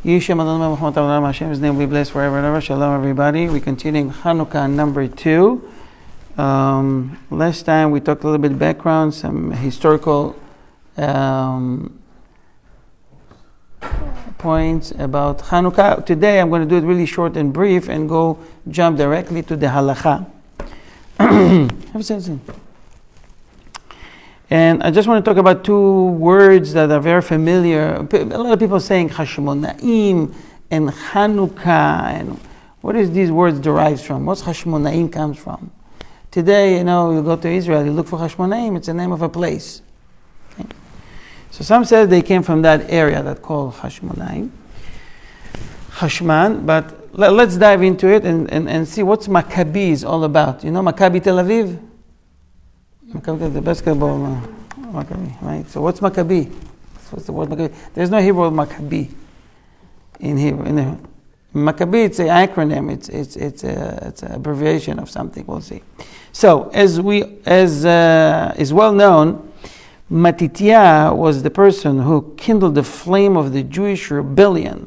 Yishem Adonai Muhammad Ta'ala Hashem's name will be blessed forever and ever. Shalom, everybody. We're continuing Hanukkah number 2. Last time we talked a little bit of background, some historical points about Hanukkah. Today I'm going to do it really short and brief and jump directly to the halakha. Have a seat. And I just want to talk about two words that are very familiar. A lot of people saying Hashmonaim and Hanukkah, and what is these words derived from? What's Hashmonaim comes from? Today, you go to Israel, you look for Hashmonaim, it's the name of a place. Okay? So some say they came from that area that called Hashmonaim, Hashman, but let's dive into it and see what's Maccabee is all about. You know Maccabee Tel Aviv? Maccabee, the basketball Maccabee, right? So what's Maccabee? What's the word Maccabee? There's no Hebrew Maccabee in Hebrew. Maccabee, it's an acronym. It's an abbreviation of something. We'll see. So as is well known, Matityahu was the person who kindled the flame of the Jewish rebellion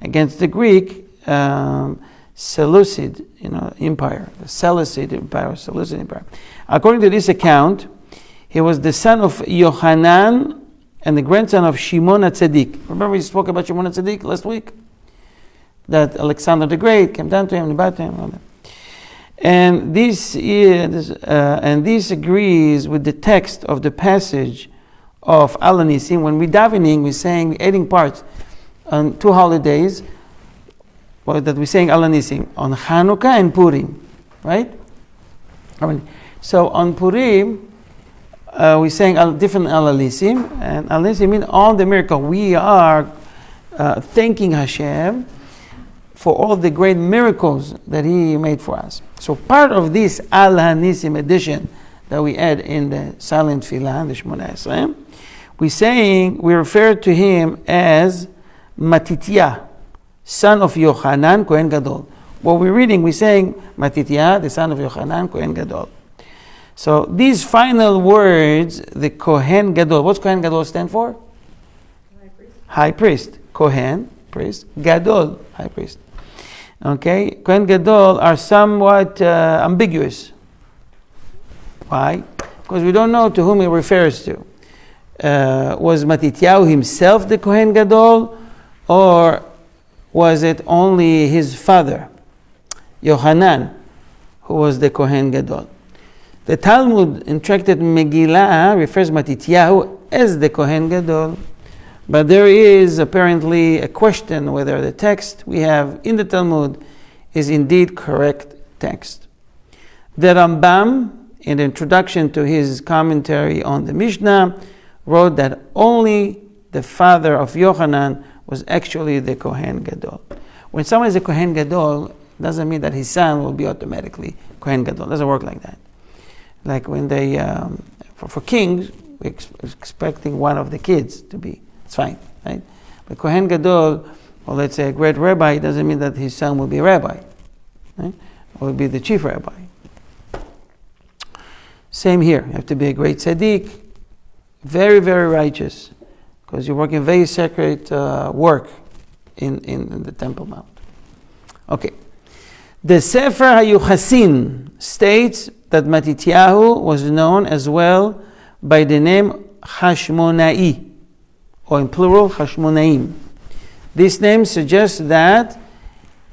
against the Greek Seleucid, empire, the Seleucid empire. According to this account, he was the son of Yohanan and the grandson of Shimon Tzaddik. Remember we spoke about Shimon Tzaddik last week? That Alexander the Great came down to him and about him. All that. And this agrees with the text of the passage of Al Nisim. When we're davening, we're saying adding parts on 2 holidays. That we're saying Al Nisim on Hanukkah and Purim, right? So on Purim, we're saying different Al Nisim, and Al Nisim means all the miracle. We are thanking Hashem for all the great miracles that He made for us. So part of this Al Nisim edition that we add in the silent Tefillah, the Shemona Esrei, we refer to him as Matityahu, son of Yohanan, Kohen Gadol. What we're reading, we're saying Matityahu, the son of Yohanan, Kohen Gadol. So these final words, the Kohen Gadol, what's Kohen Gadol stand for? High priest. Kohen, priest. Gadol, high priest. Okay, Kohen Gadol are somewhat ambiguous. Why? Because we don't know to whom it refers to. Was Matityahu himself the Kohen Gadol, or was it only his father, Yohanan, who was the Kohen Gadol? The Talmud in Tractate Megillah refers Matityahu as the Kohen Gadol, but there is apparently a question whether the text we have in the Talmud is indeed correct text. The Rambam, in the introduction to his commentary on the Mishnah, wrote that only the father of Yohanan was actually the Kohen Gadol. When someone is a Kohen Gadol, doesn't mean that his son will be automatically Kohen Gadol. It doesn't work like that. Like when they, for kings, we're expecting one of the kids to be. It's fine, right? But Kohen Gadol, or let's say a great rabbi, doesn't mean that his son will be a rabbi, right? Or will be the chief rabbi. Same here. You have to be a great tzaddik, very, very righteous, because you're working very sacred work in the Temple Mount. Okay. The Sefer HaYuchasin states that Matityahu was known as well by the name Hashmonai, or in plural, Hashmonaim. This name suggests that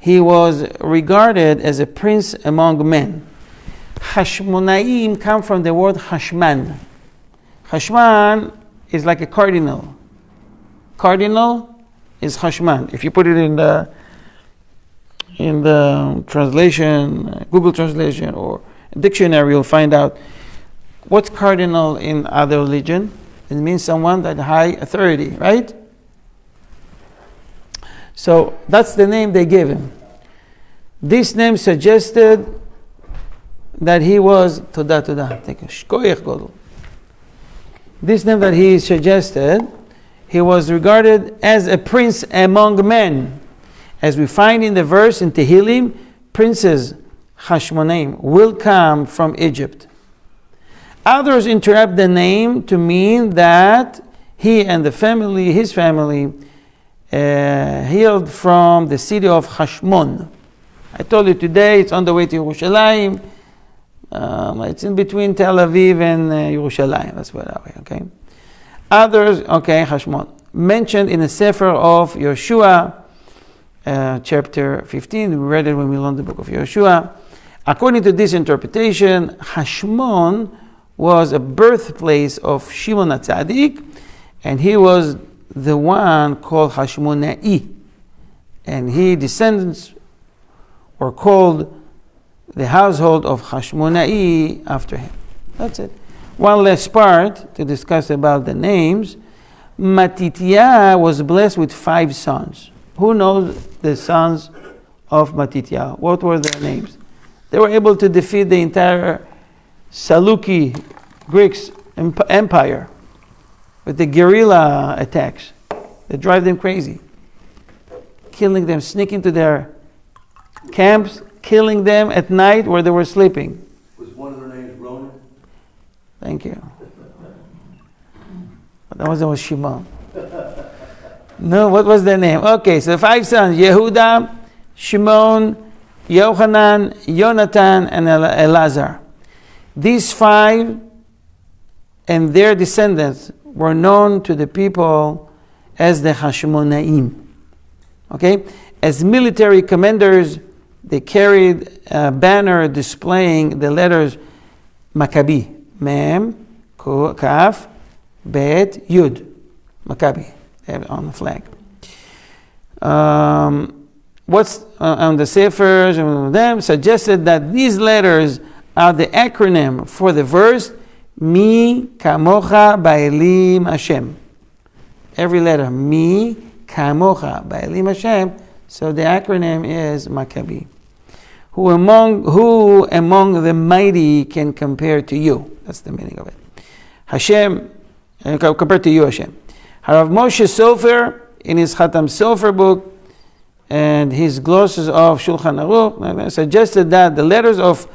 he was regarded as a prince among men. Hashmonaim come from the word Hashman. Hashman is like a cardinal. Cardinal is Hashman. If you put it in the translation, Google translation or dictionary, you'll find out what's cardinal in other religion. It means someone that high authority, right? So that's the name they gave him. This name suggested that he was Todah. Take a shkoyach godol. This name that he suggested, he was regarded as a prince among men. As we find in the verse in Tehillim, princes Hashmonaim will come from Egypt. Others interpret the name to mean that he and his family, hailed from the city of Hashmon. I told you today it's on the way to Yerushalayim. It's in between Tel Aviv and Yerushalayim. That's what that way, okay? Others, okay, Hashmon. Mentioned in the Sefer of Yoshua, chapter 15. We read it when we learned the book of Yoshua. According to this interpretation, Hashmon was a birthplace of Shimon HaTzadik, and he was the one called Hashmonaim. And his descendants were called the household of Hashmonaim after him. That's it. One last part to discuss about the names. Matityahu was blessed with 5 sons. Who knows the sons of Matityahu? What were their names? They were able to defeat the entire Seleucid Greeks empire with the guerrilla attacks. They drive them crazy. Killing them, sneaking to their camps, killing them at night where they were sleeping. Was one of their names Ronen? Thank you. That was Shimon. No, what was their name? Okay, so 5 sons: Yehuda, Shimon, Yochanan, Yonatan, and Elazar. These 5 and their descendants were known to the people as the Hashmonaim. Okay? As military commanders, they carried a banner displaying the letters Maccabee. Mem, Kaf, Bet, Yud. Maccabee. On the flag. What's on the Sefers and them suggested that these letters are the acronym for the verse Mi Kamocha Ba'elim Hashem. Every letter Mi Kamocha Ba'elim Hashem. So the acronym is Maccabee. Who among the mighty can compare to you? That's the meaning of it. Hashem, compared to you, Hashem. Harav Moshe Sofer, in his Khatam Sofer book and his glosses of Shulchan Aruch, suggested that the letters of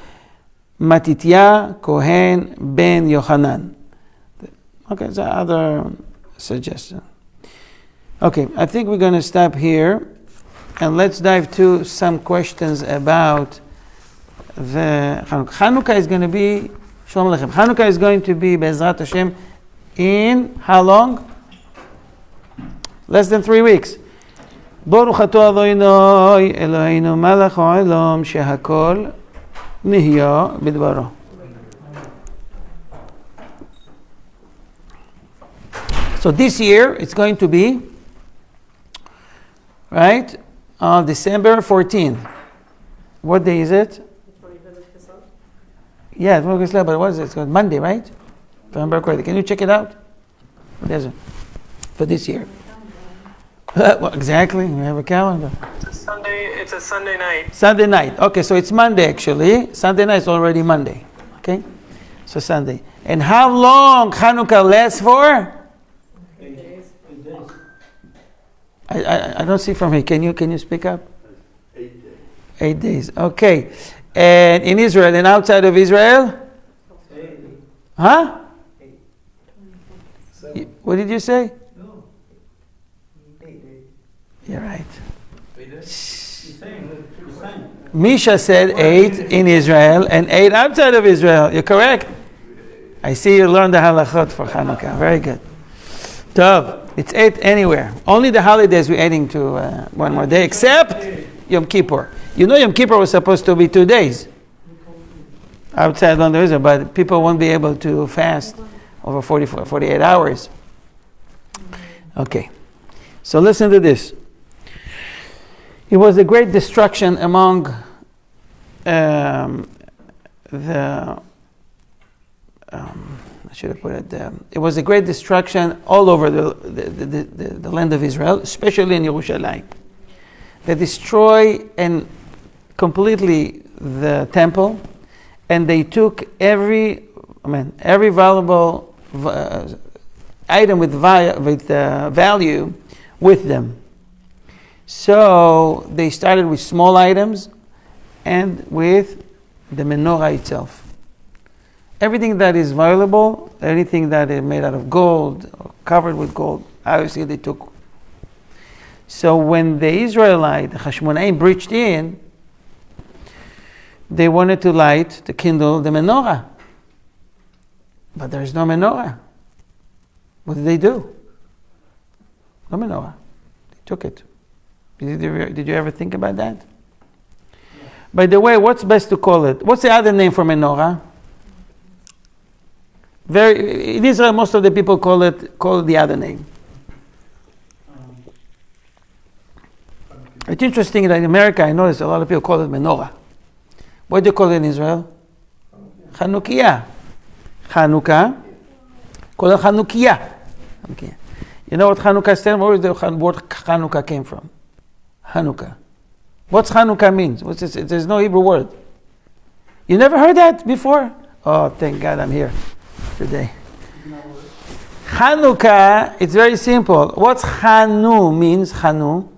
Matityahu Kohen ben Yochanan. Okay, that's another suggestion. Okay, I think we're going to stop here and let's dive to some questions about the Hanukkah. Hanukkah is going to be, Shalom Aleichem. Hanukkah is going to be Be'ezrat Hashem in how long? Less than 3 weeks. Baruch atah Adonai Eloheinu melech haolam shehakol nihya bidbaro. So this year it's going to be right on December 14th. What day is it? Yeah, but what is it? It's Monday, right? If I remember correctly. Can you check it out? What is it for this year? Well, exactly. We have a calendar. It's a Sunday night. Sunday night. Okay, so it's Monday actually. Sunday night is already Monday. Okay, so Sunday. And how long Hanukkah lasts for? 8 days. I don't see from here. Can you speak up? 8 days. 8 days. Okay. And in Israel and outside of Israel? 8. Huh? 8. What did you say? No. 8 days. You're right. Same. Misha said 8 in Israel and 8 outside of Israel. You're correct. I see you learned the halakhot for Hanukkah. Very good. Tov. It's 8 anywhere. Only the holidays we're adding to one more day, except Yom Kippur. You know Yom Kippur was supposed to be 2 days outside of Israel, but people won't be able to fast over 48 hours. Okay. So listen to this. It was a great destruction among I should have put it there. It was a great destruction all over the land of Israel, especially in Yerushalayim. They destroyed and completely the temple, and they took every valuable item with value with them. So they started with small items and with the menorah itself. Everything that is valuable, anything that is made out of gold or covered with gold, obviously they took. So when the Israelite, the Hashmonaim, breached in, they wanted to kindle the menorah. But there's no menorah. What did they do? No menorah. They took it. Did you ever think about that? Yeah. By the way, what's best to call it? What's the other name for menorah? In Israel, most of the people call it the other name. It's interesting that in America, I notice a lot of people call it menorah. What do you call it in Israel? Hanukkah. Hanukkah. Call it Hanukkah. You know what Hanukkah stands for? Where the word Hanukkah came from? Hanukkah. What's Hanukkah means? There's no Hebrew word. You never heard that before? Oh, thank God I'm here today. Hanukkah, it's very simple. What's Hanu means? Hanu.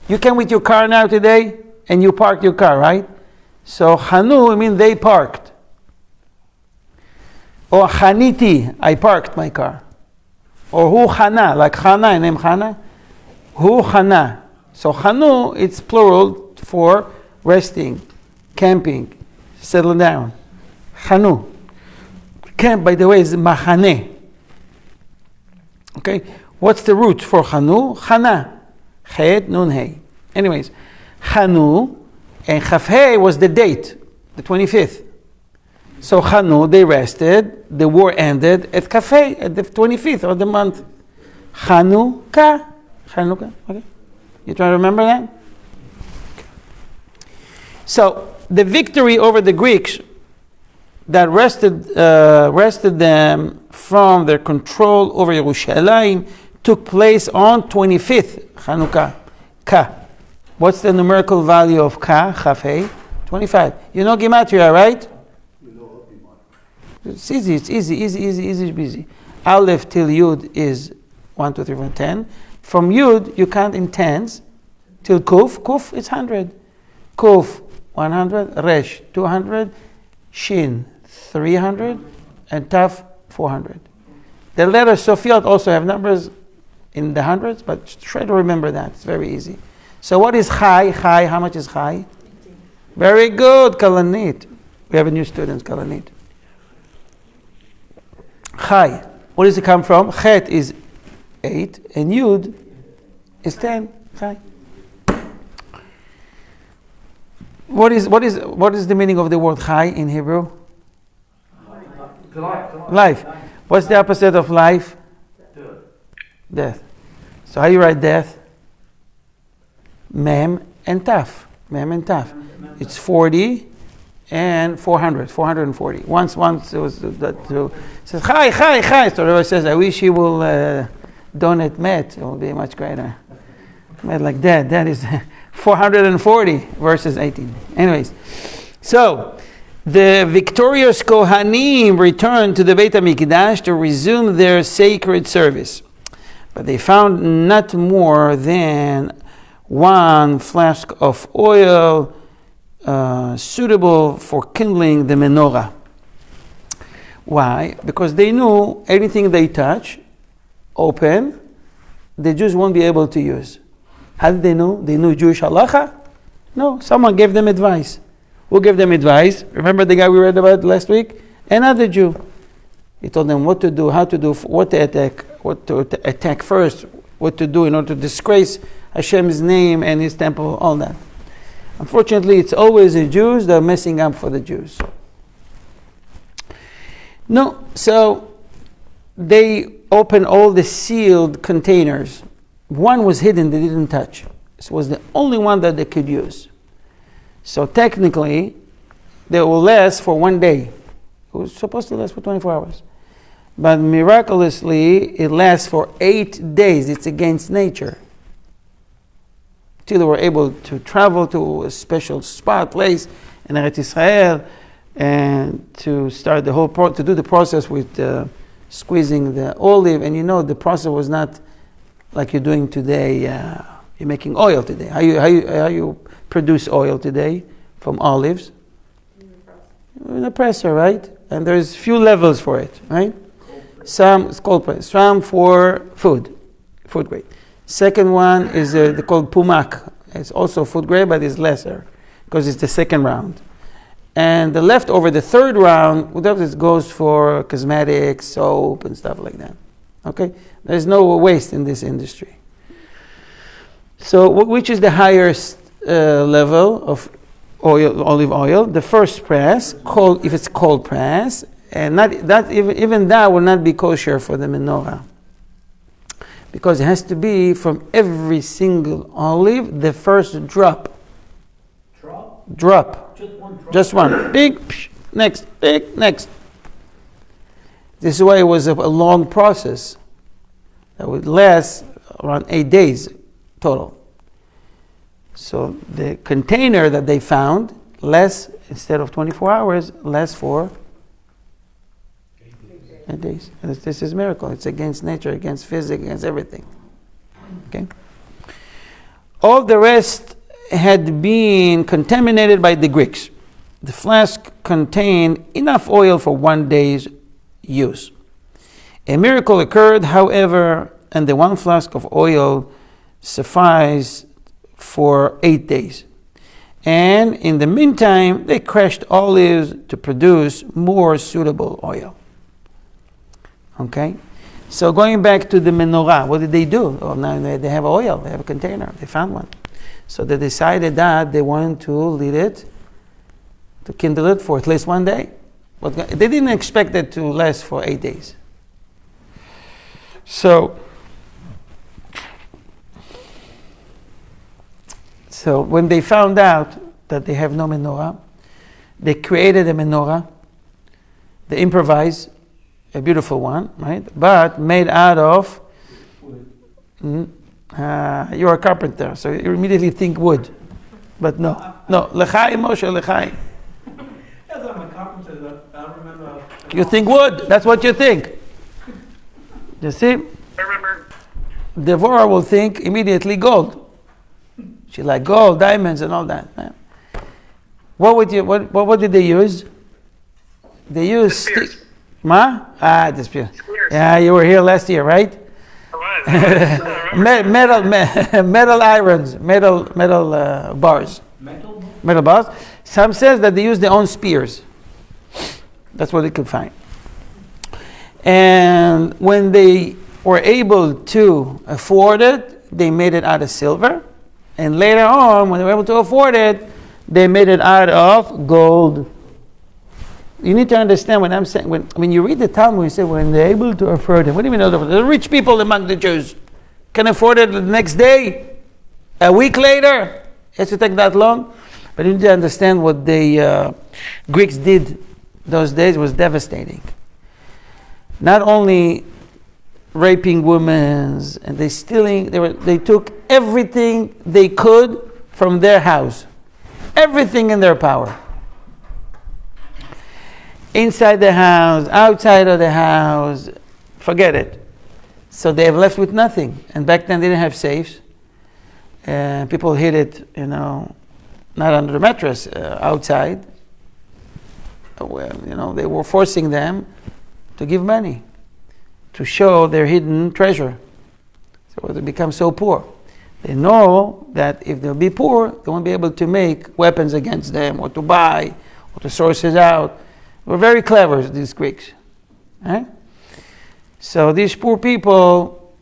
You came with your car now today and you parked your car, right? So Hanu means they parked. Or Haniti, I parked my car. Or Hu Hana, like Hana, name Hana. Hu Hana. So Hanu, it's plural for resting, camping, settle down. Hanu. Camp, by the way, is Mahane. Okay, what's the root for Hanu? Hana. Chet, Nun, Hey. Anyways, Hanu, and Chafhei was the date, the 25th. So Hanu, they rested, the war ended at Chafhei, at the 25th of the month. Hanukkah. Okay. You try to remember that? So, the victory over the Greeks that wrested them from their control over Yerushalayim took place on 25th Hanukkah. Ka. What's the numerical value of Ka? Chafei? 25. You know Gematria, right? It's easy. Aleph till Yud is 1, 2, 3, 4, 10. From Yud, you count in tens. Till Kuf. Kuf, it's 100. Kuf, 100. Resh, 200. Shin, 300. And Taf, 400. The letters Sofiot also have numbers in the hundreds, but try to remember that. It's very easy. So what is Chai? Chai, how much is Chai? 18. Very good, Kalanit. We have a new student, Kalanit. Chai, where does it come from? Chet is 8, and Yud is 10. Chai. What is the meaning of the word Chai in Hebrew? Life. What's the opposite of life? Death. So how do you write death? Mem and Taf. Mem and Taf. It's 40 and 400. 440. Once it was that. Says Chai. So Rabbi says, I wish he will donate met. It will be much greater. Met like that. That is 440 verses 18. Anyways, so the victorious Kohanim returned to the Beit HaMikdash to resume their sacred service. But they found not more than 1 flask of oil suitable for kindling the menorah. Why? Because they knew anything they touch, open, the Jews won't be able to use. How did they know? They knew Jewish halacha? No, someone gave them advice. Who gave them advice? Remember the guy we read about last week? Another Jew. He told them what to do, how to do, what to attack first, what to do in order to disgrace Hashem's name and His temple, all that. Unfortunately, it's always the Jews that are messing up for the Jews. No, so they opened all the sealed containers. One was hidden, they didn't touch. This was the only one that they could use. So technically, they will last for 1 day. It was supposed to last for 24 hours. But miraculously, it lasts for 8 days. It's against nature. Till they were able to travel to a special spot, place in Eretz Israel, and to start the whole to do the process with squeezing the olive. And you know, the process was not like you're doing today. You're making oil today. How you produce oil today from olives? In a presser, right? And there's few levels for it, right? Some it's cold press, some for food grade. Second one is they called pumak. It's also food grade, but it's lesser because it's the second round. And the leftover, the third round, whatever it goes for cosmetics, soap, and stuff like that. Okay, there's no waste in this industry. So, which is the highest level of oil, olive oil? The first press, if it's cold press, and even that will not be kosher for the menorah, because it has to be from every single olive the first drop. Drop. Just one. Big. Next. Big. Next. This is why it was a long process. That would last around 8 days total. So the container that they found, less, instead of 24 hours, less for 8 days. And this is a miracle. It's against nature, against physics, against everything. Okay? All the rest had been contaminated by the Greeks. The flask contained enough oil for 1 day's use. A miracle occurred, however, and the one flask of oil sufficed for 8 days. And in the meantime, they crushed olives to produce more suitable oil. Okay? So going back to the menorah, what did they do? Oh, now they have oil, they have a container, they found one. So they decided that they wanted to lit it, to kindle it for at least 1 day. But they didn't expect it to last for 8 days. So when they found out that they have no menorah, they created a menorah. They improvised a beautiful one, right? But made out of you're a carpenter, so you immediately think wood. But no. L'chaim, Moshe, l'chaim. Yes, I'm a carpenter. I remember. You think wood. That's what you think. You see? I remember. Devorah will think immediately gold. She like gold, diamonds, and all that. What did they use? They used stick. The spear. Yeah, you were here last year, right? I was. metal irons, metal bars. Metal bars. Some says that they use their own spears. That's what they could find. And when they were able to afford it, they made it out of silver. And later on, when they were able to afford it, they made it out of gold. You need to understand when I'm saying, when you read the Talmud, you say, when they're able to afford it. What do you mean? The rich people among the Jews can afford it the next day, a week later. It has to take that long. But you need to understand what the Greeks did those days was devastating. Not only raping women, and they took everything they could from their house. Everything in their power. Inside the house, outside of the house, forget it. So they have left with nothing. And back then they didn't have safes. People hid it, not under the mattress, outside. Well, they were forcing them to give money to show their hidden treasure. So they become so poor. They know that if they'll be poor, they won't be able to make weapons against them or to buy or to source it out. They were very clever, these Greeks. Right? So these poor people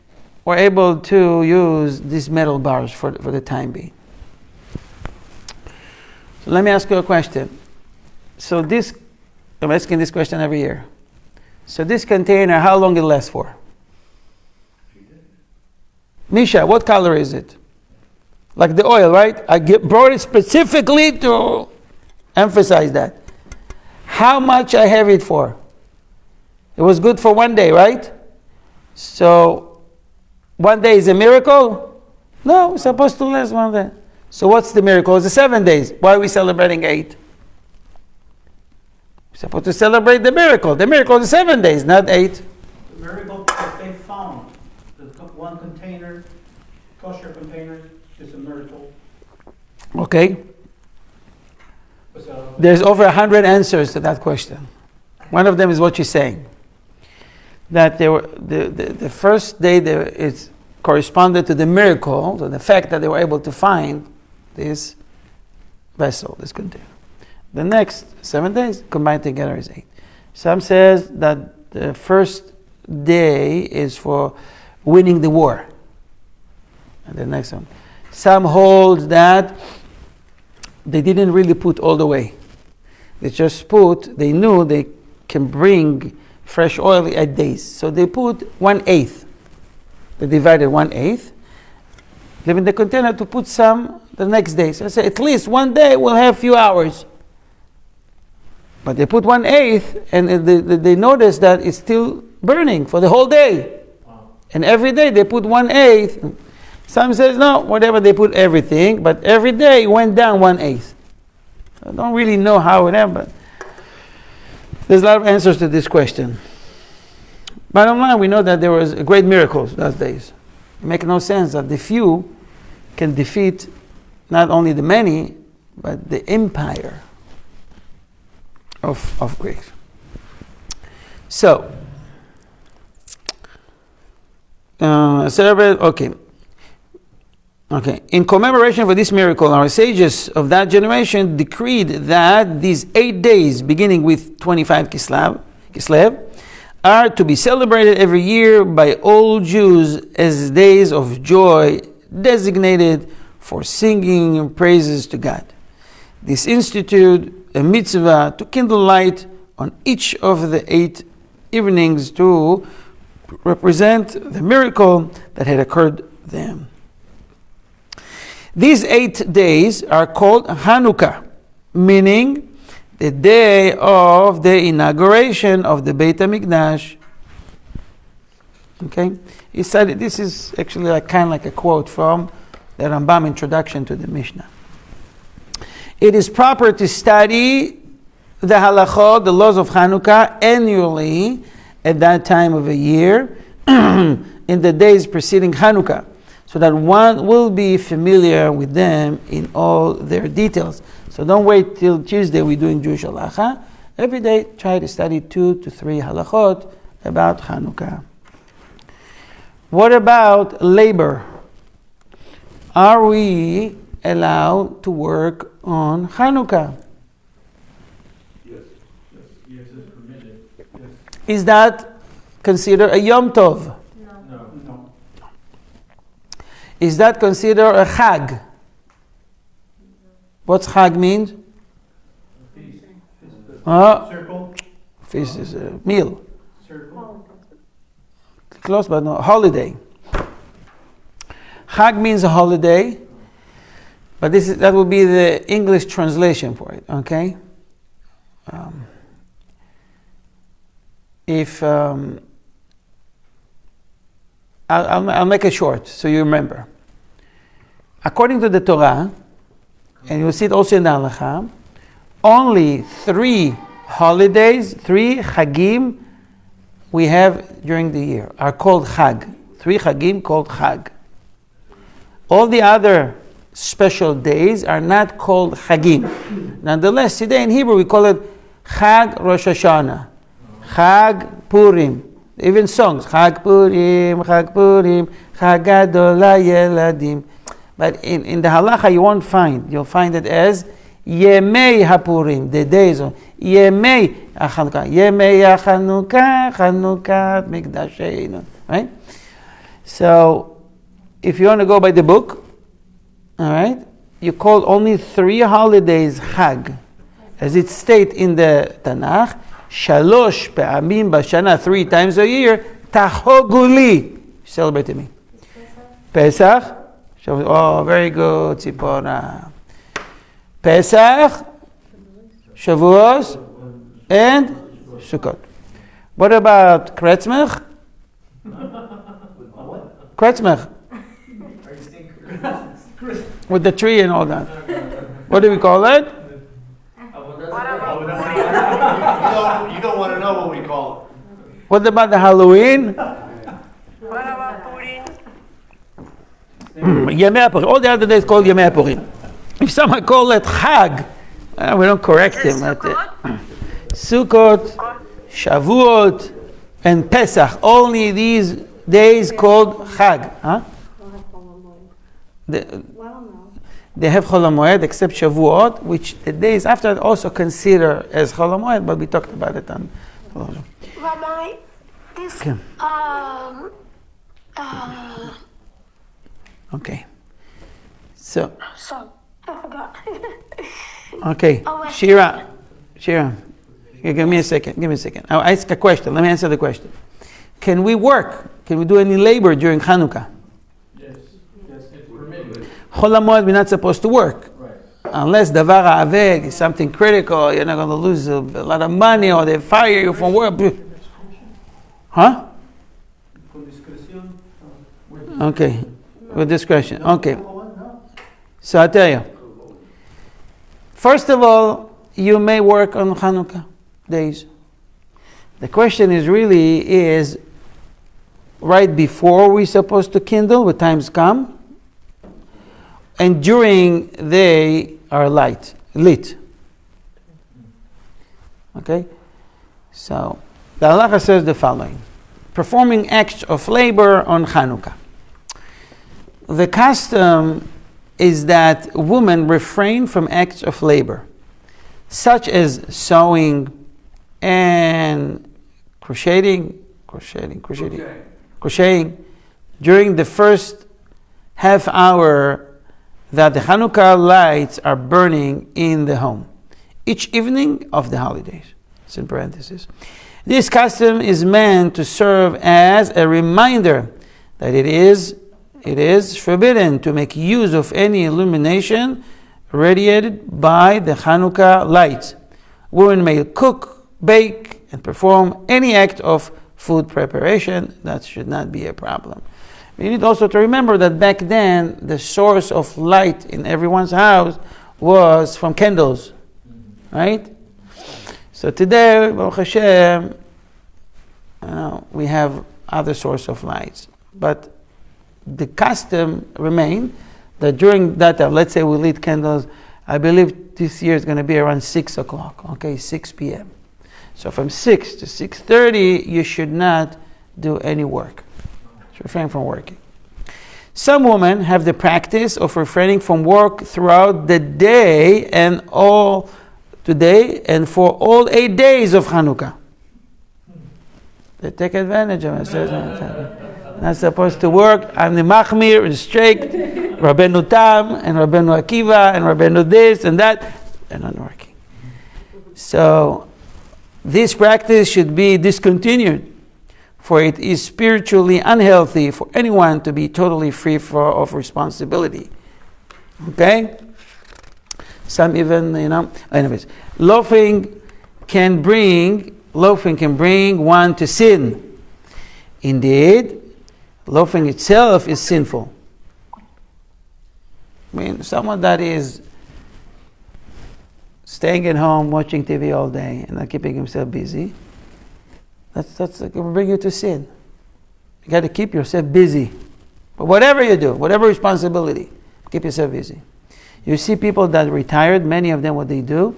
were able to use these metal bars for the time being. So let me ask you a question. So I'm asking this question every year. So this container, how long it lasts for? Misha, what color is it? Like the oil, right? I brought it specifically to emphasize that. How much I have it for? It was good for 1 day, right? So 1 day is a miracle? No, it's supposed to last 1 day. So what's the miracle? It's 7 days. Why are we celebrating 8? We're supposed to celebrate the miracle. The miracle is 7 days, not 8. The miracle that they found, the one container, kosher container, is a miracle. Okay. So, There's over 100 answers to that question. One of them is what you're saying. That they were the first day it's corresponded to the miracle, so the fact that they were able to find this vessel, this container. The next 7 days combined together is 8. Some says that the first day is for winning the war. And the next one. Some hold that they didn't really put all the way. They just they knew they can bring fresh oil at days. So they put 1/8. They divided 1/8. Leave in the container to put some the next day. So I say at least one day we'll have a few hours. But they put 1/8 and they notice that it's still burning for the whole day. Wow. And every day they put 1/8. Some says no, whatever, they put everything, but every day it went down 1/8. I don't really know how it happened. There's a lot of answers to this question. Bottom line, we know that there was great miracles those days. It makes no sense that the few can defeat not only the many, but the empire of Greeks. So, celebrate, okay. In commemoration for this miracle, our sages of that generation decreed that these 8 days, beginning with 25 Kislev, are to be celebrated every year by all Jews as days of joy, designated for singing praises to God. This institute a mitzvah to kindle light on each of the 8 evenings to represent the miracle that had occurred then. These 8 days are called Hanukkah, meaning the day of the inauguration of the Beit HaMikdash. Okay? He said this is actually kind of like a quote from the Rambam introduction to the Mishnah. It is proper to study the halakhot, the laws of Hanukkah, annually at that time of a year, in the days preceding Hanukkah, so that one will be familiar with them in all their details. So don't wait till Tuesday we're doing Jewish halacha. Every day try to study 2 to 3 halakhot about Hanukkah. What about labor? Are we allowed to work on Hanukkah? Yes, it's permitted. Yes. Is that considered a Yom Tov? No. Is that considered a Chag? What's Chag means? Feast. Circle. Feast is a meal. Circle. Close, but no, holiday. Chag means a holiday, but that would be the English translation for it. Okay. I'll make it short so you remember. According to the Torah, and you'll see it also in the Halakha, only 3 holidays, 3 Chagim we have during the year are called Chag. 3 Chagim called Chag. All the other special days are not called Chagim. Nonetheless, today in Hebrew we call it Chag Rosh Hashanah, Chag Purim. Even songs, Chag Purim, Chag Gadol HaYeladim. But in the halacha you won't find. You'll find it as Yemei HaPurim, the days of Yemei HaChanukah, Yemei HaChanukah, Chanukah Mikdasheinu. Right? So, if you want to go by the book, all right, you call only 3 holidays Chag. As it states in the Tanakh, Shalosh Pe'amim Bashana, 3 times a year, Tahoguli. Celebrate me. Pesach. Oh, very good, Tzipora. Pesach, Shavuos, and Sukkot. What about Kretzmech? Kretzmech. With the tree and all that. What do we call it? You don't want to know what we call What about the Halloween? What about Purim? Yemei HaPurim. All the other days called Yemei HaPurim. If someone call it Chag, we don't correct him. Sukkot, Shavuot, and Pesach. Only these days called Chag. Huh? They have Chol HaMoed except Shavuot, which the days after that also consider as Chol HaMoed, but we talked about it on. Rabbi, this, Okay. Okay. So, I forgot. okay. Shira, give me a second. I'll ask a question. Let me answer the question. Can we work? Can we do any labor during Hanukkah? Yes, it's permitted. Chol HaMoed, we're not supposed to work. Right. Unless davar aved is something critical, you're not going to lose a lot of money or they fire you from work. Huh? Con discreción. Okay. With discretion. Okay. So I tell you. First of all, you may work on Hanukkah days. The question is right before we're supposed to kindle, when times come, and during they are lit. Okay? So, the halacha says the following. Performing acts of labor on Hanukkah. The custom is that women refrain from acts of labor, such as sewing and crocheting during the first half hour that the Hanukkah lights are burning in the home, each evening of the holidays. It's in parentheses. This custom is meant to serve as a reminder that it is forbidden to make use of any illumination radiated by the Hanukkah lights. Women may cook, bake, and perform any act of food preparation. That should not be a problem. We need also to remember that back then, the source of light in everyone's house was from candles, right? So today, Baruch Hashem, we have other source of lights. But the custom remained that during that time, let's say we lit candles, I believe this year is going to be around 6 o'clock, 6 p.m. So from 6 to 6:30, you should not do any work. Refrain from working. Some women have the practice of refraining from work throughout the day and for all 8 days of Hanukkah. They take advantage of it. Not supposed to work. I'm the Machmir, the strict, Rabbeinu Tam, and Rabbeinu Akiva, and Rabbeinu this and that. They're not working. So, this practice should be discontinued, for it is spiritually unhealthy for anyone to be totally free of responsibility. Okay? Some even, anyways. Loafing can bring one to sin. Indeed, loafing itself is sinful. I mean, someone that is staying at home, watching TV all day, and not keeping himself busy, that's going to bring you to sin. You got to keep yourself busy. But whatever you do, whatever responsibility, keep yourself busy. You see people that retired, many of them, what they do,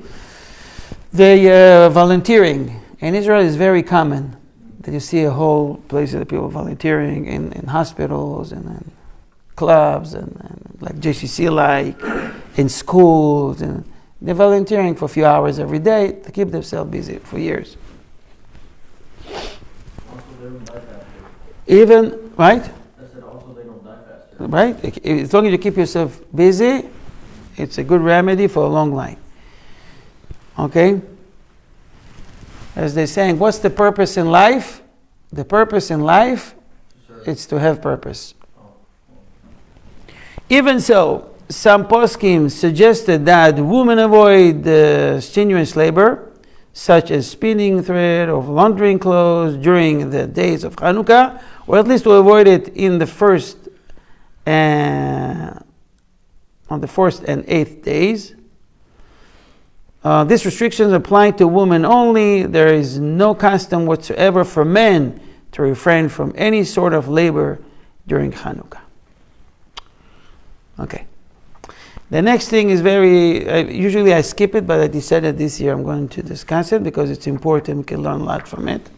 they volunteering. In Israel, it's very common that you see a whole place of people volunteering in hospitals and in clubs and like JCC, in schools, and they're volunteering for a few hours every day to keep themselves busy for years. Even, right? I said also they don't die faster. Right? As long as you keep yourself busy, it's a good remedy for a long life. Okay? As they're saying, what's the purpose in life? The purpose in life is to have purpose. Even so, some poskim suggested that women avoid strenuous labor, such as spinning thread or laundering clothes during the days of Hanukkah, or at least to avoid it in the first and 8th days. These restrictions apply to women only. There is no custom whatsoever for men to refrain from any sort of labor during Hanukkah. Okay. The next thing is usually I skip it, but I decided this year I'm going to discuss it because it's important. We can learn a lot from it.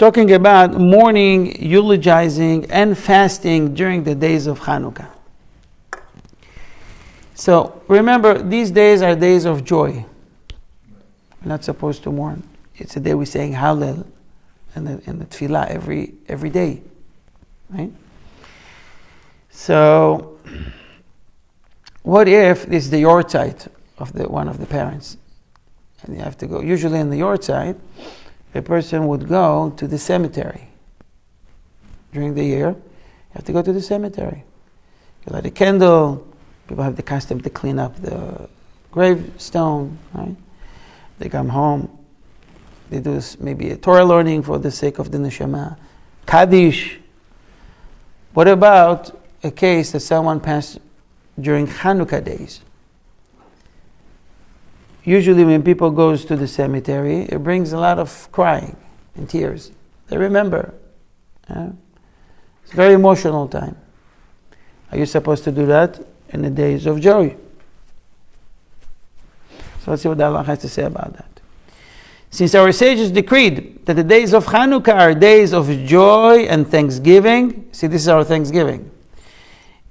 talking about mourning, eulogizing, and fasting during the days of Hanukkah. So remember, these days are days of joy. We're not supposed to mourn. It's a day we're saying Hallel and the Tefillah every day, right? So, what if this is the yahrzeit of one of the parents, and you have to go? Usually in the yahrzeit, a person would go to the cemetery during the year. You have to go to the cemetery. You light a candle. People have the custom to clean up the gravestone, right? They come home. They do maybe a Torah learning for the sake of the neshama. Kaddish. What about a case that someone passed during Hanukkah days? Usually when people goes to the cemetery, it brings a lot of crying and tears. They remember. Yeah? It's a very emotional time. Are you supposed to do that in the days of joy? So let's see what the Allah has to say about that. Since our sages decreed that the days of Hanukkah are days of joy and thanksgiving, see, this is our thanksgiving.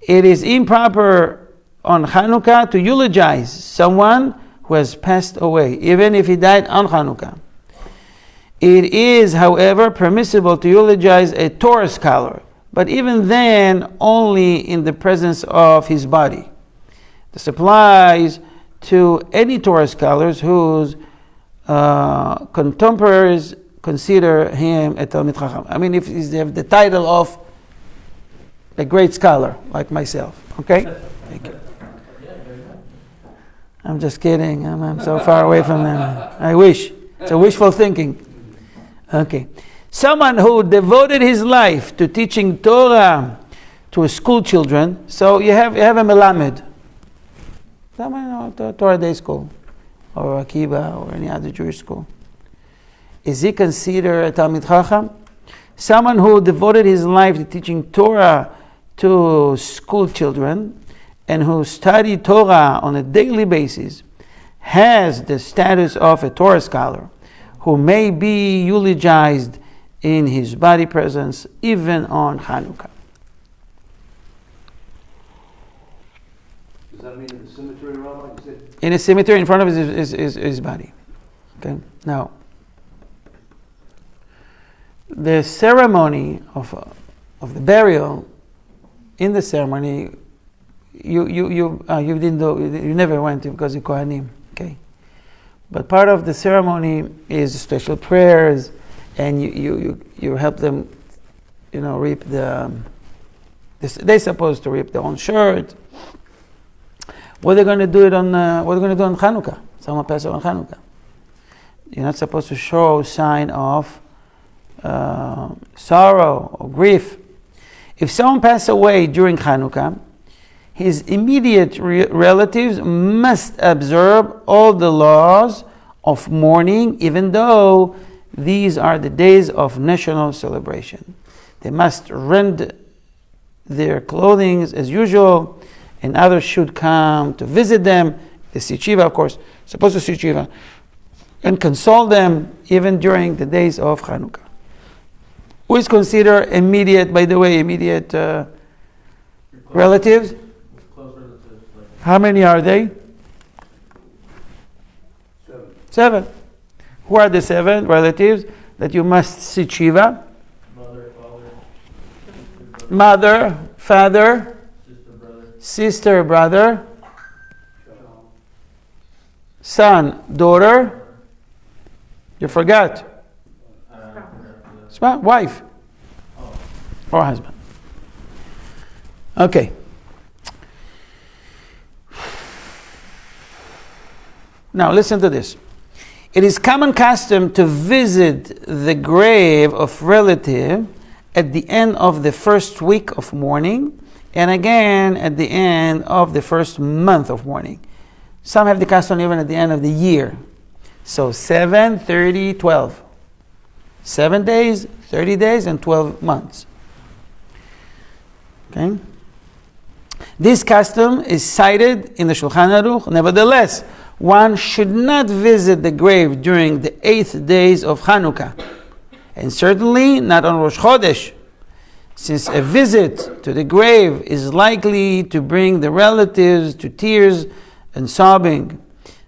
It is improper on Hanukkah to eulogize someone who has passed away, even if he died on Hanukkah. It is, however, permissible to eulogize a Torah scholar, but even then, only in the presence of his body. This applies to any Torah scholars whose contemporaries consider him a Talmid Chacham. I mean, if they have the title of a great scholar, like myself. Okay? Thank you. I'm just kidding. I'm so far away from them. I wish. It's a wishful thinking. Okay. Someone who devoted his life to teaching Torah to school children. So you have a melamed. Someone, Torah Day School, or Akiba, or any other Jewish school. Is he considered a Talmid Chacham? Someone who devoted his life to teaching Torah to school children and who studied Torah on a daily basis has the status of a Torah scholar who may be eulogized in his body presence even on Hanukkah. Does that mean in the cemetery, Rabbi? You said? In a cemetery in front of his body. Okay. Now, the ceremony of the burial, in the ceremony, you didn't do, you never went to because you're Kohanim. Okay. But part of the ceremony is special prayers, and you help them, reap they're supposed to reap their own shirt. What are they going to do on Hanukkah? Someone passes on Hanukkah. You're not supposed to show sign of sorrow or grief. If someone passes away during Hanukkah, his immediate relatives must observe all the laws of mourning, even though these are the days of national celebration. They must rend their clothing as usual, and others should come to visit them. The Sichiva, of course, supposed to Sichiva, and console them even during the days of Hanukkah. Who is considered immediate, by the way, immediate relatives? Close relatives. How many are they? 7. Who are the 7 relatives that you must Sichiva? Mother, father, sister, brother, son, daughter. You forgot. Wife or husband. Okay. Now listen to this. It is common custom to visit the grave of relative at the end of the first week of mourning, and again at the end of the first month of mourning. Some have the custom even at the end of the year. So 7, 30, 12. 7 days, 30 days, and 12 months. Okay? This custom is cited in the Shulchan Aruch. Nevertheless, one should not visit the grave during the 8th days of Hanukkah, and certainly not on Rosh Chodesh, since a visit to the grave is likely to bring the relatives to tears and sobbing.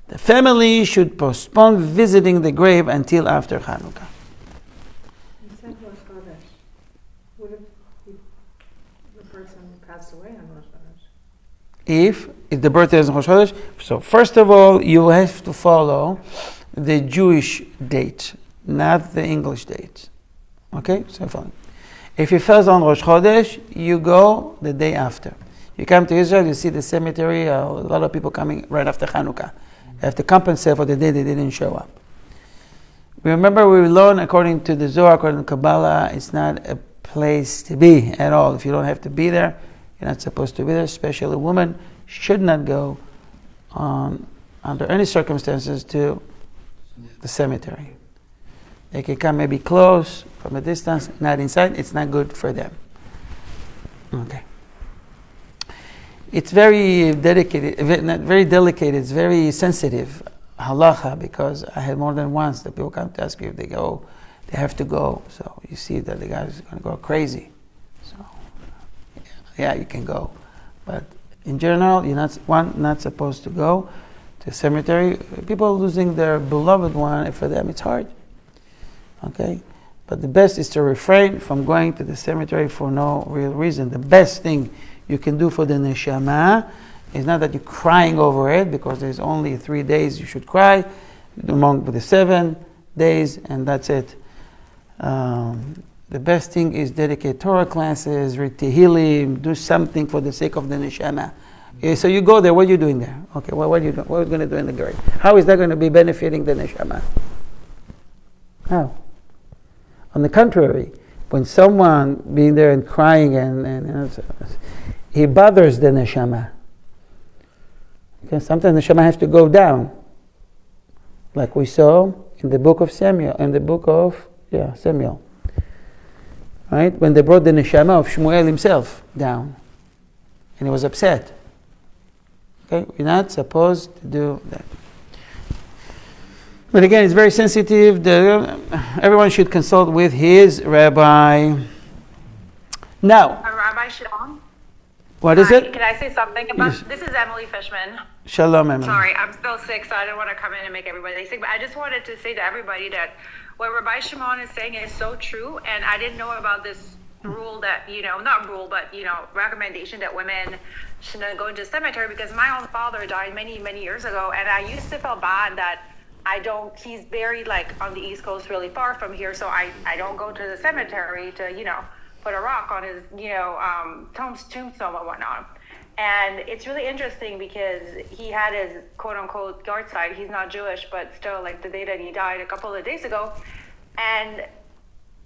The family should postpone visiting the grave until after Hanukkah. You said Rosh Chodesh. What if the person passed away on Rosh Chodesh? If the birthday is on Rosh Chodesh, so first of all, you have to follow the Jewish date, not the English date. Okay? So fine. If it falls on Rosh Chodesh, you go the day after. You come to Israel, you see the cemetery, a lot of people coming right after Hanukkah. You have to compensate for the day they didn't show up. Remember, we learn according to the Zohar, according to Kabbalah, it's not a place to be at all. If you don't have to be there, you're not supposed to be there. Especially a woman should not go under any circumstances to the cemetery. They can come maybe close from a distance, not inside. It's not good for them. Okay. It's very dedicated, very delicate. It's very sensitive halacha, because I had more than once that people come to ask me if they go, they have to go. So you see that the guy is going to go crazy. So yeah, you can go, but in general, you're not supposed to go to a cemetery. People losing their beloved one, for them it's hard. Okay, but the best is to refrain from going to the cemetery for no real reason. The best thing you can do for the neshama is not that you're crying over it, because there's only 3 days you should cry among the 7 days, and that's it. The best thing is dedicate Torah classes, read Tehillim, do something for the sake of the neshama. So you go there, what are you doing there? Okay, well, what are you doing? What are you going to do in the grave? How is that going to be benefiting the neshama? How? On the contrary, when someone being there and crying and he bothers the neshama. Okay, sometimes the neshama has to go down, like we saw in the book of Samuel, Samuel. Right? When they brought the neshama of Shmuel himself down, and he was upset. Okay, we're not supposed to do that. But again, it's very sensitive. Everyone should consult with his rabbi. Now, Rabbi Shimon? What is it? Can I say something about Yes. this? Is Emily Fishman. Shalom, Emily. Sorry, I'm still sick, so I didn't want to come in and make everybody sick. But I just wanted to say to everybody that what Rabbi Shimon is saying is so true, and I didn't know about this rule that, not rule, but, recommendation that women shouldn't go into the cemetery, because my own father died many, many years ago, and I used to feel bad that he's buried on the East Coast really far from here, so I don't go to the cemetery to, put a rock on his, tombstone and whatnot. And it's really interesting because he had his quote-unquote yahrzeit. He's not Jewish, but still, the day that he died a couple of days ago. And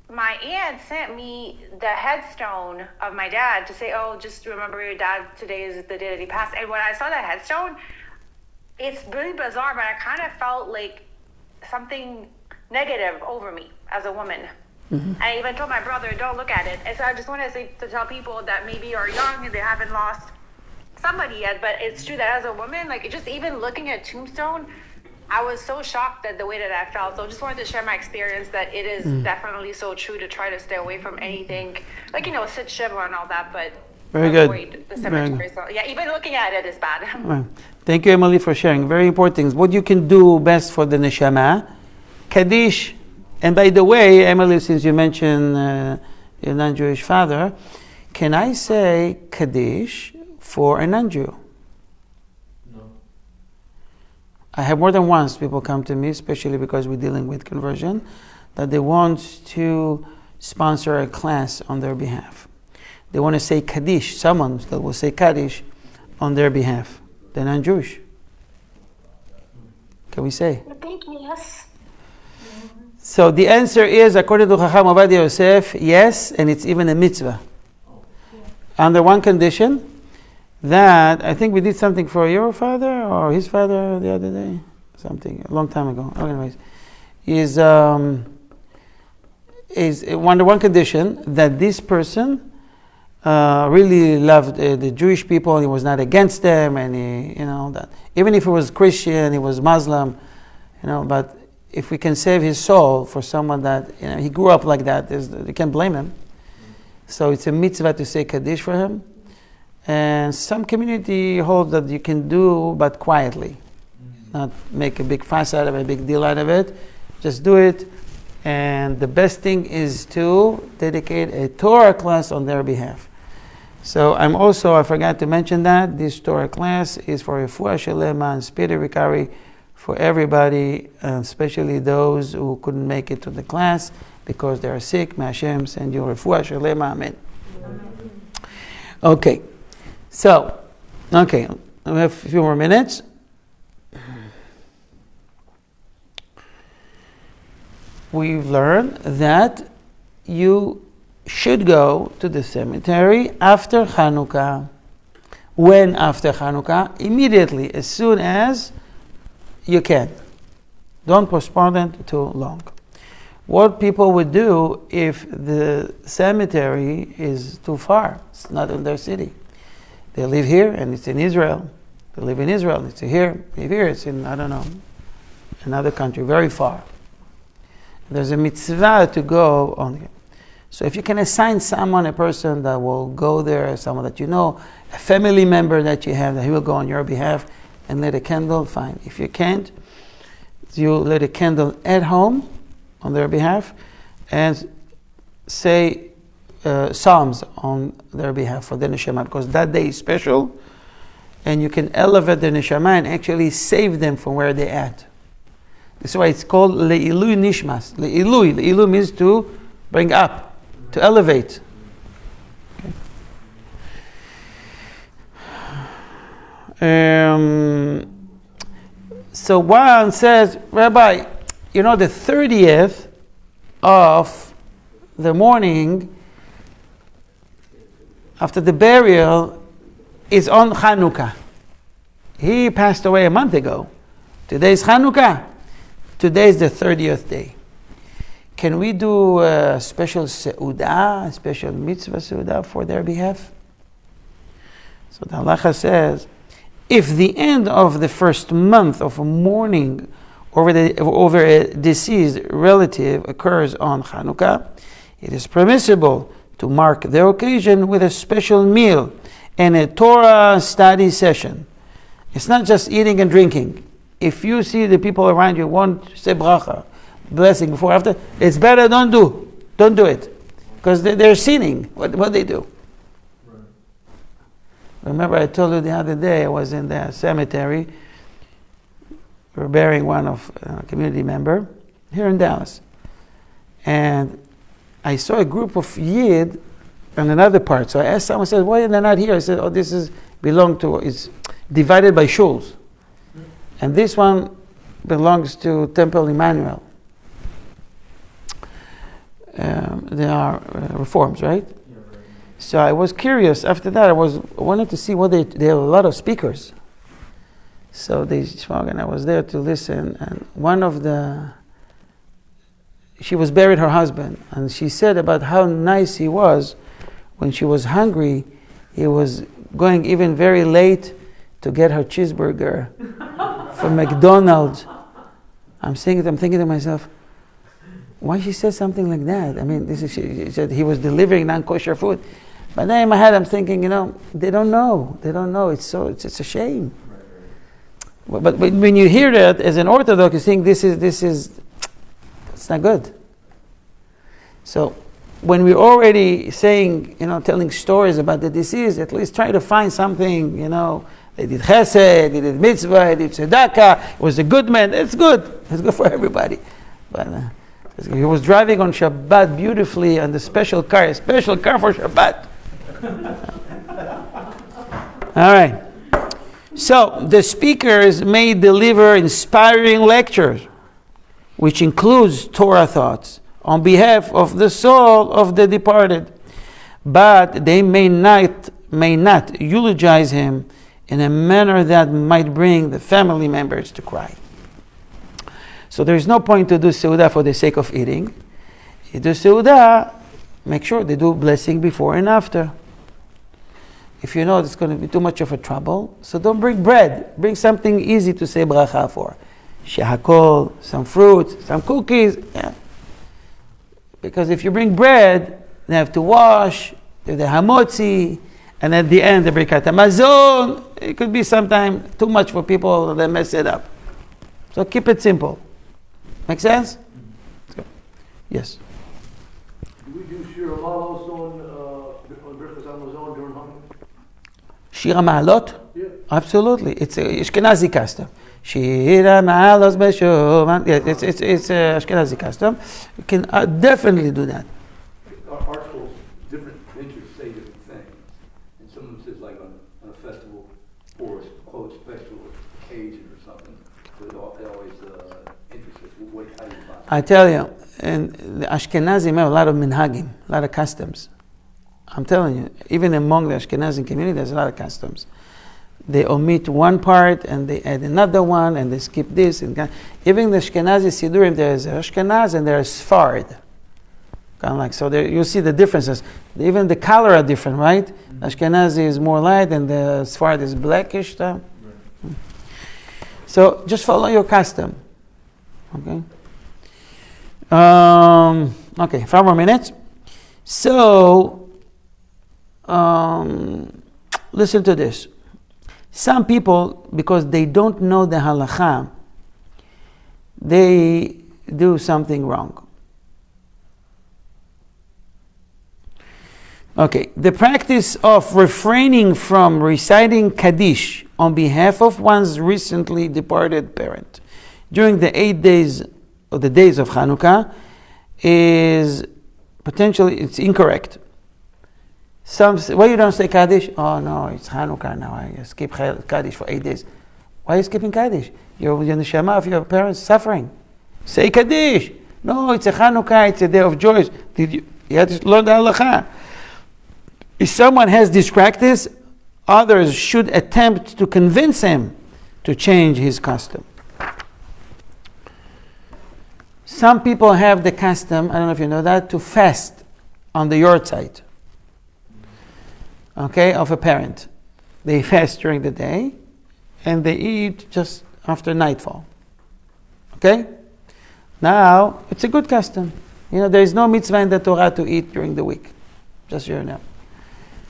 my aunt sent me the headstone of my dad to say, oh, just remember your dad, today is the day that he passed. And when I saw that headstone, it's really bizarre, but I kind of felt like something negative over me as a woman. Mm-hmm. I even told my brother, don't look at it. And so I just wanted to tell people that maybe are young and they haven't lost somebody yet, but it's true that as a woman, just even looking at tombstone, I was so shocked at the way that I felt. So I just wanted to share my experience that it is definitely so true to try to stay away from anything, sit shiva and all that, but very avoid good. the cemetery. So yeah, even looking at it is bad. Right. Thank you, Emily, for sharing. Very important things. What you can do best for the neshama, Kaddish. And by the way, Emily, since you mentioned your non-Jewish father, can I say Kaddish for a non-Jew? No. I have more than once people come to me, especially because we're dealing with conversion, that they want to sponsor a class on their behalf. They want to say Kaddish, someone that will say Kaddish on their behalf. They're non-Jewish. Can we say? Thank you, yes. So the answer is, according to Chacham Ovadia Yosef, yes, and it's even a mitzvah. Under one condition, that I think we did something for your father or his father the other day, something a long time ago. Anyways, is under one condition that this person really loved the Jewish people. He was not against them, and that even if he was Christian, he was Muslim, but if we can save his soul for someone that, he grew up like that, you can't blame him. So it's a mitzvah to say Kaddish for him. And some community hold that you can do, but quietly. Not make a big fuss out of it, a big deal out of it. Just do it. And the best thing is to dedicate a Torah class on their behalf. So I forgot to mention that, this Torah class is for refuah shelema and speedy recovery for everybody, especially those who couldn't make it to the class because they are sick. May Hashem send you refuah shelema, amen. Okay, so, we have a few more minutes. We've learned that you should go to the cemetery after Hanukkah. When after Hanukkah? Immediately, as soon as you can. Don't postpone it too long. What people would do if the cemetery is too far, it's not in their city. They live here and it's in Israel. They live in Israel and it's here. Live here, it's in, another country, very far. There's a mitzvah to go on here. So if you can assign someone, a person that will go there, someone that you know, a family member that you have, that he will go on your behalf and light a candle, fine. If you can't, you light a candle at home on their behalf and say psalms on their behalf for the neshama, because that day is special and you can elevate the neshama and actually save them from where they're at. That's why it's called le'ilui nishmas. Le'ilui means to bring up, to elevate. Okay. So one says, Rabbi, the 30th of the morning after the burial is on Hanukkah. He passed away a month ago. Today is Hanukkah. Today is the 30th day. Can we do a special seudah, a special mitzvah seudah for their behalf? So the halacha says, if the end of the first month of mourning over a deceased relative occurs on Hanukkah, it is permissible to mark the occasion with a special meal and a Torah study session. It's not just eating and drinking. If you see the people around you won't say bracha, blessing before after, it's better don't do it, because they're sinning. What they do? Right. Remember, I told you the other day I was in the cemetery. We were burying one of a community member here in Dallas, and I saw a group of Yid on another part. So I asked someone, said, "Why are they not here?" I said, "Oh, this is it's divided by shuls." And this one belongs to Temple Emmanuel. They are reforms, right? Yeah, right? So I was curious. After that, I wanted to see what they have a lot of speakers. So they spoke, and I was there to listen. And one of she was buried her husband, and she said about how nice he was. When she was hungry, he was going even very late to get her cheeseburger from McDonald's. I'm thinking to myself, why she said something like that? I mean, she said he was delivering non-kosher food. But then in my head, I'm thinking, they don't know. It's a shame. But when you hear that as an Orthodox, you think it's not good. So when we're already saying, telling stories about the deceased, at least try to find something, they did chesed, they did mitzvah, they did tzedakah, it was a good man. It's good. It's good for everybody. But he was driving on Shabbat beautifully on the special car for Shabbat. All right. So the speakers may deliver inspiring lectures, which includes Torah thoughts on behalf of the soul of the departed, but they may not eulogize him in a manner that might bring the family members to cry. So there is no point to do seudah for the sake of eating. You do seudah, make sure they do blessing before and after. If you know it's going to be too much of a trouble, so don't bring bread. Bring something easy to say bracha for. shehakol, some fruit, some cookies. Yeah. Because if you bring bread, they have to wash, the hamotzi, and at the end, the brikat hamazon. It could be sometimes too much for people, they mess it up. So keep it simple. Make sense? Let's go. Yes. Do we do Shir Malos on Birchas Hamazon during Hanukkah? Shira Ma'alot? Yeah. Absolutely. It's a Ashkenazi custom. Shira Ma'alos Beshovan. Yeah, it's a Ashkenazi custom. You can definitely do that. Our schools, different interests say different things. And some of them says like on a festival or a quote special occasion or something. So they always interested. How do you find I tell you, and the Ashkenazim have a lot of minhagim, a lot of customs. I'm telling you, even among the Ashkenazi community, there's a lot of customs. They omit one part and they add another one and they skip this. And even the Ashkenazi Sidurim, there's Ashkenaz and there's Sfard. Kind of like, so there, you see the differences. Even the color are different, right? Ashkenazi is more light and the Sfard is blackish. So just follow your custom. Okay. Okay, 5 more minutes. So, listen to this. Some people, because they don't know the halakha, they do something wrong. Okay, the practice of refraining from reciting Kaddish on behalf of one's recently departed parent during the 8 days or the days of Hanukkah is potentially, it's incorrect. Some say, why you don't say Kaddish? Oh no, it's Hanukkah now. I skip Kaddish for 8 days. Why are you skipping Kaddish? You're in the Shema of your parents suffering. Say Kaddish. No, it's a Hanukkah, it's a day of joy. You have to learn the halakha. If someone has this practice, others should attempt to convince him to change his custom. Some people have the custom, I don't know if you know that, to fast on the yahrzeit. Okay, of a parent. They fast during the day and they eat just after nightfall. Okay? Now, it's a good custom. You know, there is no mitzvah in the Torah to eat during the week. Just so you know.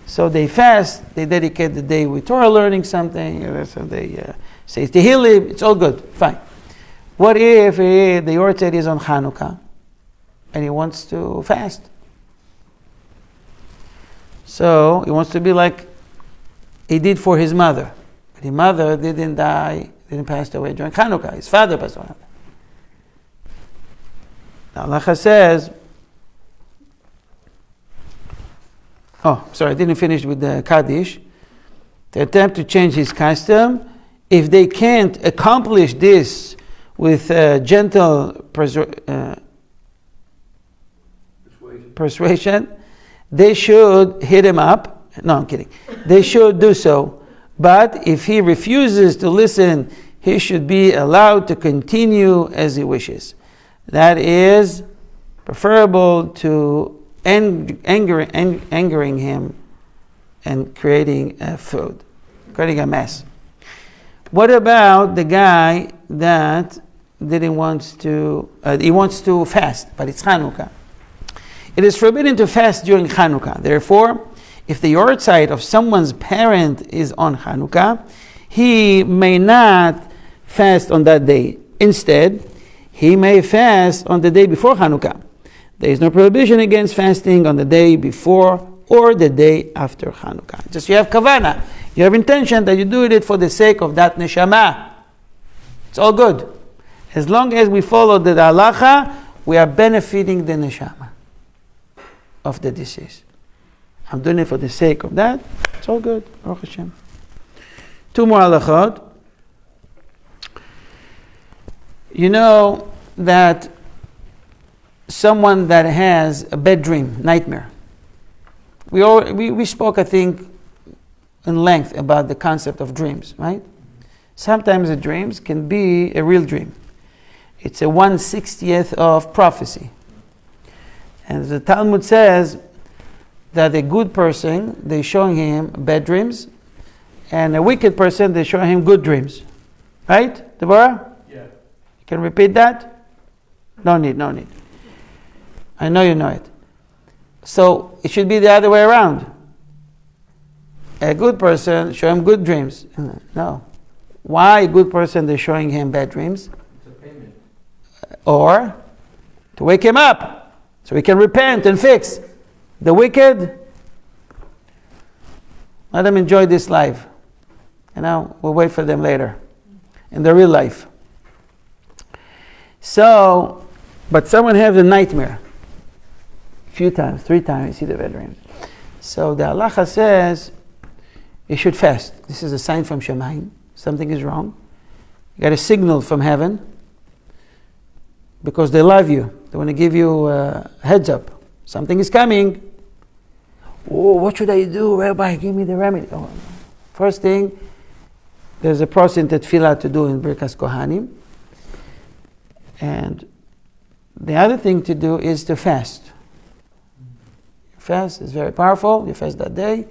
So they fast, they dedicate the day with Torah learning something, so they say Tehillim, it's all good, fine. What if the yahrzeit is on Hanukkah and he wants to fast? So he wants to be like he did for his mother. But his mother didn't die, didn't pass away during Hanukkah. His father passed away. Now halacha says, oh, sorry, I didn't finish with the Kaddish. They attempt to change his custom. If they can't accomplish this with gentle persuasion, they should hit him up. No, I'm kidding. They should do so. But if he refuses to listen, he should be allowed to continue as he wishes. That is preferable to angering him and creating a mess. What about the guy that didn't want to, he wants to fast, but it's Hanukkah. It is forbidden to fast during Hanukkah. Therefore, if the yahrzeit of someone's parent is on Hanukkah, he may not fast on that day. Instead, he may fast on the day before Hanukkah. There is no prohibition against fasting on the day before or the day after Hanukkah. Just you have kavanah. You have intention that you do it for the sake of that neshama. It's all good. As long as we follow the halacha, we are benefiting the neshama of the deceased. I'm doing it for the sake of that. It's all good. Baruch Hashem. 2 more halakhot. You know that someone that has a bad dream, nightmare. We spoke, I think, in length about the concept of dreams, right? Sometimes the dreams can be a real dream. It's a 1/60th of prophecy. And the Talmud says that a good person, they show him bad dreams, and a wicked person, they show him good dreams. Right, Deborah? Yeah. Can repeat that? No need. I know you know it. So it should be the other way around. A good person, show him good dreams. No. Why a good person, they're showing him bad dreams? It's a payment. Or to wake him up so he can repent and fix. The wicked, let them enjoy this life. We'll wait for them later in the real life. So, but someone has a nightmare. A few times, 3 times, you see the bad dreams. So the halacha says you should fast. This is a sign from Shemaim. Something is wrong. You got a signal from heaven because they love you. They want to give you a heads up. Something is coming. Oh, what should I do, Rabbi? Give me the remedy. Oh. First thing, there's a process in tefillah to do in Birkas Kohanim. And the other thing to do is to fast. Fast is very powerful. You fast that day.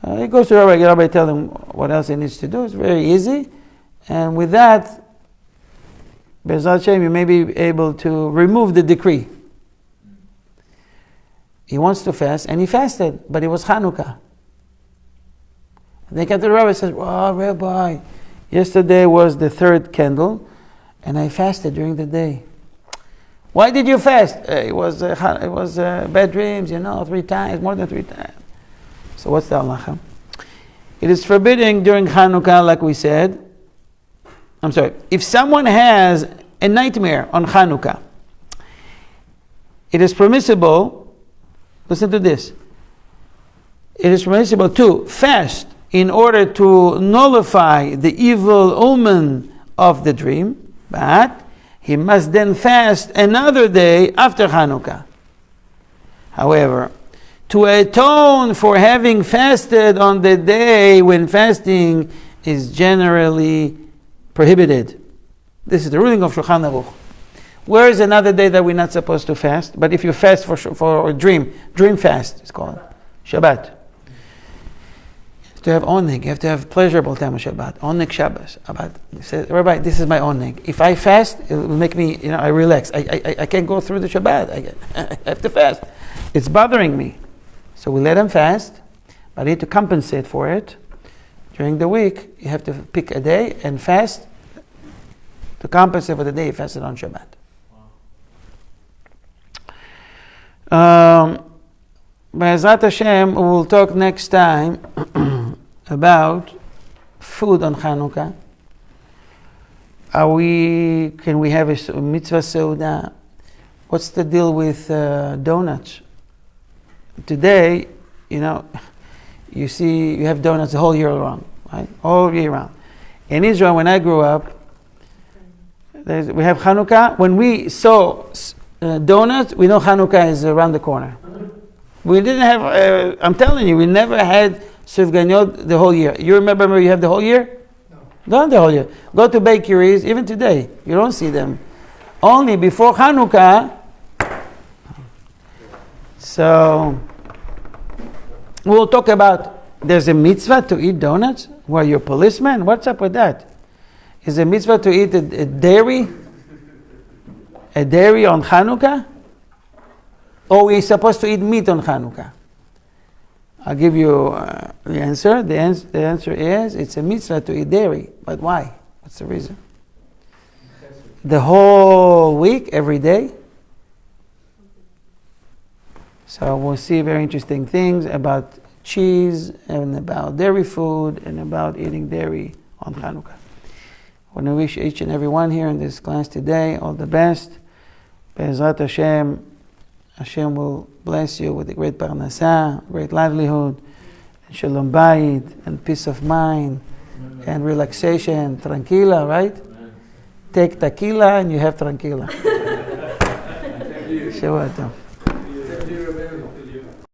He goes to Rabbi. Rabbi tell him what else he needs to do. It's very easy. And with that, Be'ezrat Hashem, you may be able to remove the decree. He wants to fast, and he fasted, but it was Hanukkah. And they come to the Rabbi and says, "Oh, Rabbi, yesterday was the 3rd candle, and I fasted during the day." Why did you fast? It was bad dreams, 3 times, more than 3 times. So what's the halacha? It is forbidding during Hanukkah, like we said. I'm sorry. If someone has a nightmare on Hanukkah, it is permissible, listen to this, it is permissible to fast in order to nullify the evil omen of the dream, but he must then fast another day after Hanukkah. However, to atone for having fasted on the day when fasting is generally prohibited. This is the ruling of Shulchan Aruch. Where is another day that we're not supposed to fast? But if you fast for a dream fast, it's called Shabbat. You have to have oneg. You have to have pleasurable time of Shabbat. Oneg Shabbos. He says, Rabbi, this is my oneg. If I fast, it will make me, I relax. I can't go through the Shabbat. I have to fast. It's bothering me. So we let him fast, but I need to compensate for it. During the week, you have to pick a day and fast to compensate for the day you fasted on Shabbat. Be'ezrat Hashem, we will talk next time about food on Hanukkah. Can we have a mitzvah seudah? What's the deal with donuts? Today, you see, you have donuts the whole year round, right? All year round. In Israel, when I grew up, we have Hanukkah. When we saw donuts, we know Hanukkah is around the corner. We didn't have, I'm telling you, we never had sufganiyot the whole year. You remember you have the whole year? No. Don't the whole year. Go to bakeries, even today, you don't see them. Only before Hanukkah. So, we'll talk about, there's a mitzvah to eat donuts? Were you a policeman? What's up with that? Is a mitzvah to eat a dairy? A dairy on Hanukkah? Or we're supposed to eat meat on Hanukkah? I'll give you the answer. The answer is, it's a mitzvah to eat dairy. But why? What's the reason? The whole week, every day? So we'll see very interesting things about cheese and about dairy food and about eating dairy on Hanukkah. I want to wish each and every one here in this class today all the best. Be'ezrat Hashem, Hashem will bless you with a great parnasah, great livelihood, and shalom bayit, and peace of mind, and relaxation, tranquila, right? Take tequila and you have tranquila. Shabbat.